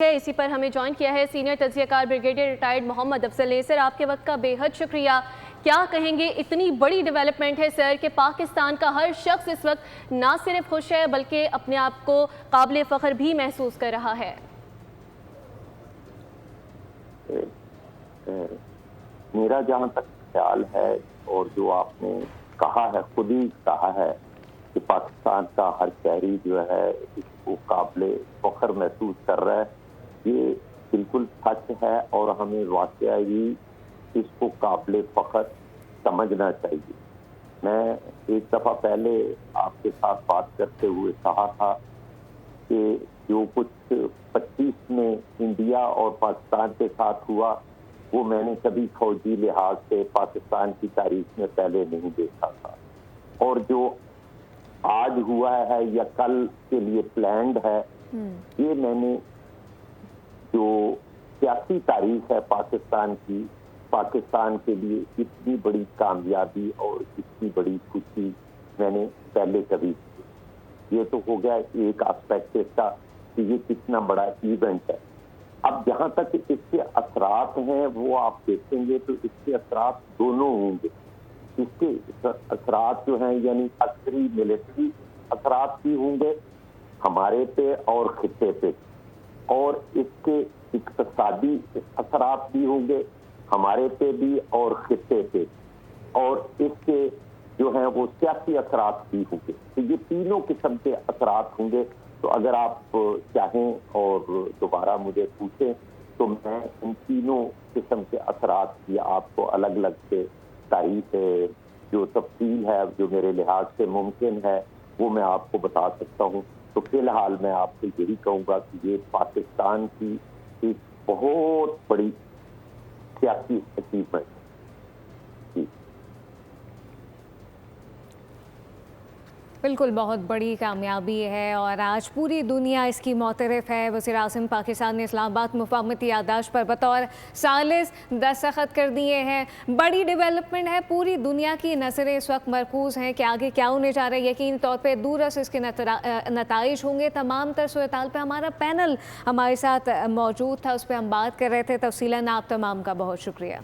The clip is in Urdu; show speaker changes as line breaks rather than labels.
اسی پر ہمیں جوائن کیا ہے سینئر تجزیہ کار بریگیڈیئر ریٹائرڈ محمد افضل نے۔ سر، آپ کے وقت کا بے حد شکریہ۔ کیا کہیں گے، اتنی بڑی ڈیولپمنٹ ہے سر کہ پاکستان کا ہر شخص اس وقت نہ صرف خوش ہے بلکہ اپنے آپ کو قابل فخر بھی محسوس کر رہا ہے۔
میرا جہاں تک خیال ہے اور جو آپ نے کہا ہے، خود ہی کہا ہے کہ پاکستان کا ہر شہری جو ہے اس کو قابل فخر محسوس کر رہا ہے، یہ بالکل سچ ہے اور ہمیں واقعی اس کو قابل فخر سمجھنا چاہیے۔ میں ایک دفعہ پہلے آپ کے ساتھ بات کرتے ہوئے کہا تھا کہ جو کچھ 25 میں انڈیا اور پاکستان کے ساتھ ہوا وہ میں نے کبھی فوجی لحاظ سے پاکستان کی تاریخ میں پہلے نہیں دیکھا تھا، اور جو آج ہوا ہے یا کل کے لیے پلانڈ ہے، یہ میں نے جو سیاسی تاریخ ہے پاکستان کی، پاکستان کے لیے اتنی بڑی کامیابی اور اتنی بڑی خوشی میں نے پہلے کبھی کی۔ یہ تو ہو گیا ایک آسپیکٹ اس کا کہ یہ کتنا بڑا ایونٹ ہے۔ اب جہاں تک اس کے اثرات ہیں وہ آپ دیکھیں گے تو اس کے اثرات دونوں ہوں گے۔ اس کے اثرات جو ہیں یعنی عسکری ملٹری اثرات بھی ہوں گے ہمارے پہ اور خطے پہ، اور اس کے اقتصادی اثرات بھی ہوں گے ہمارے پہ بھی اور خطے پہ، اور اس کے جو ہیں وہ سیاسی اثرات بھی ہوں گے۔ تو یہ تینوں قسم کے اثرات ہوں گے۔ تو اگر آپ چاہیں اور دوبارہ مجھے پوچھیں تو میں ان تینوں قسم کے اثرات کی آپ کو الگ الگ سے تعریف جو تفصیل ہے جو میرے لحاظ سے ممکن ہے وہ میں آپ کو بتا سکتا ہوں۔ تو فی الحال میں آپ سے یہی کہوں گا کہ یہ پاکستان کی ایک بہت بڑی سیاسی اچیومنٹ ہے۔
بالکل بہت بڑی کامیابی ہے اور آج پوری دنیا اس کی معترف ہے۔ وزیر اعظم پاکستان نے اسلام آباد مفاہمتی یادداشت پر بطور ثالث دستخط کر دیے ہیں۔ بڑی ڈیولپمنٹ ہے، پوری دنیا کی نظریں اس وقت مرکوز ہیں کہ آگے کیا ہونے جا رہا ہے۔ یقینی طور پہ دور از اس کے نتائج ہوں گے۔ تمام تر صورتحال پہ ہمارا پینل ہمارے ساتھ موجود تھا، اس پہ ہم بات کر رہے تھے۔ تفصیلاً آپ تمام کا بہت شکریہ۔